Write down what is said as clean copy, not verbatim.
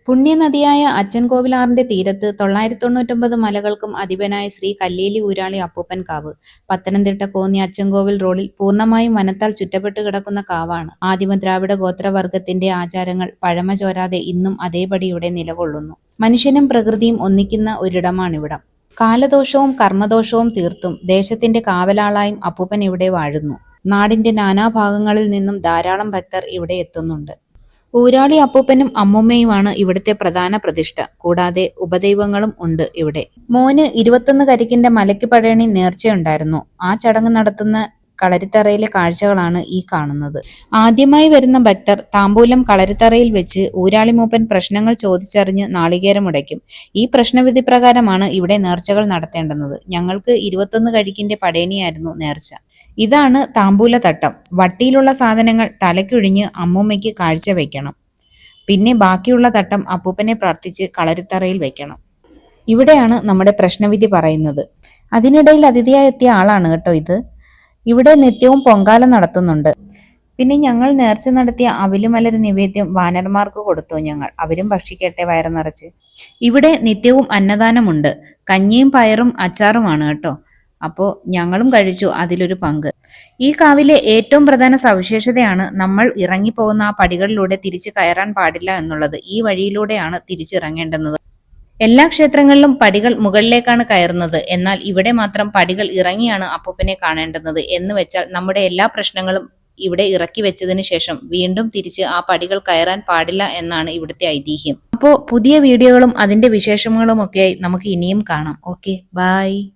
പുണ്യനദിയായ അച്ചൻകോവിലാറിന്റെ തീരത്ത് 999 മലകൾക്കും അധിപനായ ശ്രീ കല്ലേലി ഊരാളി അപ്പൂപ്പൻ കാവ്. പത്തനംതിട്ട കോന്നി അച്ചൻകോവിൽ റോഡിൽ പൂർണ്ണമായും വനത്താൽ ചുറ്റപ്പെട്ട് കിടക്കുന്ന കാവാണ്. ആദിമ ദ്രാവിഡ ഗോത്രവർഗത്തിന്റെ ആചാരങ്ങൾ പഴമ ചോരാതെ ഇന്നും അതേപടി ഇവിടെ നിലകൊള്ളുന്നു. മനുഷ്യനും പ്രകൃതിയും ഒന്നിക്കുന്ന ഒരിടമാണിവിടം. കാലദോഷവും കർമ്മദോഷവും തീർത്തും ദേശത്തിന്റെ കാവലാളായും അപ്പൂപ്പൻ ഇവിടെ വാഴുന്നു. നാടിന്റെ നാനാഭാഗങ്ങളിൽ നിന്നും ധാരാളം ഭക്തർ ഇവിടെ എത്തുന്നുണ്ട്. ഊരാളി അപ്പൂപ്പനും അമ്മൂമ്മയുമാണ് ഇവിടുത്തെ പ്രധാന പ്രതിഷ്ഠ. കൂടാതെ ഉപദൈവങ്ങളും ഉണ്ട് ഇവിടെ. മോന് 21 കരിക്കിന്റെ മലയ്ക്ക് പഴയണി നേർച്ചയുണ്ടായിരുന്നു. ആ ചടങ്ങ് നടത്തുന്ന കളരിത്തറയിലെ കാഴ്ചകളാണ് ഈ കാണുന്നത്. ആദ്യമായി വരുന്ന ഭക്തർ താമ്പൂലം കളരിത്തറയിൽ വെച്ച് ഊരാളിമൂപ്പൻ പ്രശ്നങ്ങൾ ചോദിച്ചറിഞ്ഞ് നാളികേരമുടയ്ക്കും. ഈ പ്രശ്നവിധി പ്രകാരമാണ് ഇവിടെ നേർച്ചകൾ നടത്തേണ്ടുന്നത്. ഞങ്ങൾക്ക് 21 കരിക്കിന്റെ പടയണിയായിരുന്നു നേർച്ച. ഇതാണ് താമ്പൂലതട്ടം. വട്ടിയിലുള്ള സാധനങ്ങൾ തലയ്ക്കൊഴിഞ്ഞ് അമ്മൂമ്മയ്ക്ക് കാഴ്ചവെക്കണം. പിന്നെ ബാക്കിയുള്ള തട്ടം അപ്പൂപ്പനെ പ്രാർത്ഥിച്ച് കളരിത്തറയിൽ വെക്കണം. ഇവിടെയാണ് നമ്മുടെ പ്രശ്നവിധി പറയുന്നത്. അതിനിടയിൽ അതിഥിയായി എത്തിയ ആളാണ് കേട്ടോ ഇത്. ഇവിടെ നിത്യവും പൊങ്കാല നടത്തുന്നുണ്ട്. പിന്നെ ഞങ്ങൾ നേർച്ച നടത്തിയ അവിലുമലര് നിവേദ്യം വാനർമാർക്ക് കൊടുത്തു. അവരും ഭക്ഷിക്കട്ടെ വയറ് നിറച്ച്. ഇവിടെ നിത്യവും അന്നദാനമുണ്ട്. കഞ്ഞിയും പയറും അച്ചാറുമാണ് കേട്ടോ. അപ്പോൾ ഞങ്ങളും കഴിച്ചു അതിലൊരു പങ്ക്. ഈ കാവിലെ ഏറ്റവും പ്രധാന സവിശേഷതയാണ് നമ്മൾ ഇറങ്ങിപ്പോകുന്ന ആ പടികളിലൂടെ തിരിച്ചു കയറാൻ പാടില്ല എന്നുള്ളത്. ഈ വഴിയിലൂടെയാണ് തിരിച്ചിറങ്ങേണ്ടുന്നത്. എല്ലാ ക്ഷേത്രങ്ങളിലും പടികൾ മുകളിലേക്കാണ് കയറുന്നത്. എന്നാൽ ഇവിടെ മാത്രം പടികൾ ഇറങ്ങിയാണ് അപ്പൂപ്പനെ കാണേണ്ടുന്നത്. എന്ന് വെച്ചാൽ നമ്മുടെ എല്ലാ പ്രശ്നങ്ങളും ഇവിടെ ഇറക്കി വെച്ചതിന് ശേഷം വീണ്ടും തിരിച്ച് ആ പടികൾ കയറാൻ പാടില്ല എന്നാണ് ഇവിടുത്തെ ഐതിഹ്യം. അപ്പോൾ പുതിയ വീഡിയോകളും അതിന്റെ വിശേഷങ്ങളും ഒക്കെയായി നമുക്ക് ഇനിയും കാണാം. Okay, by.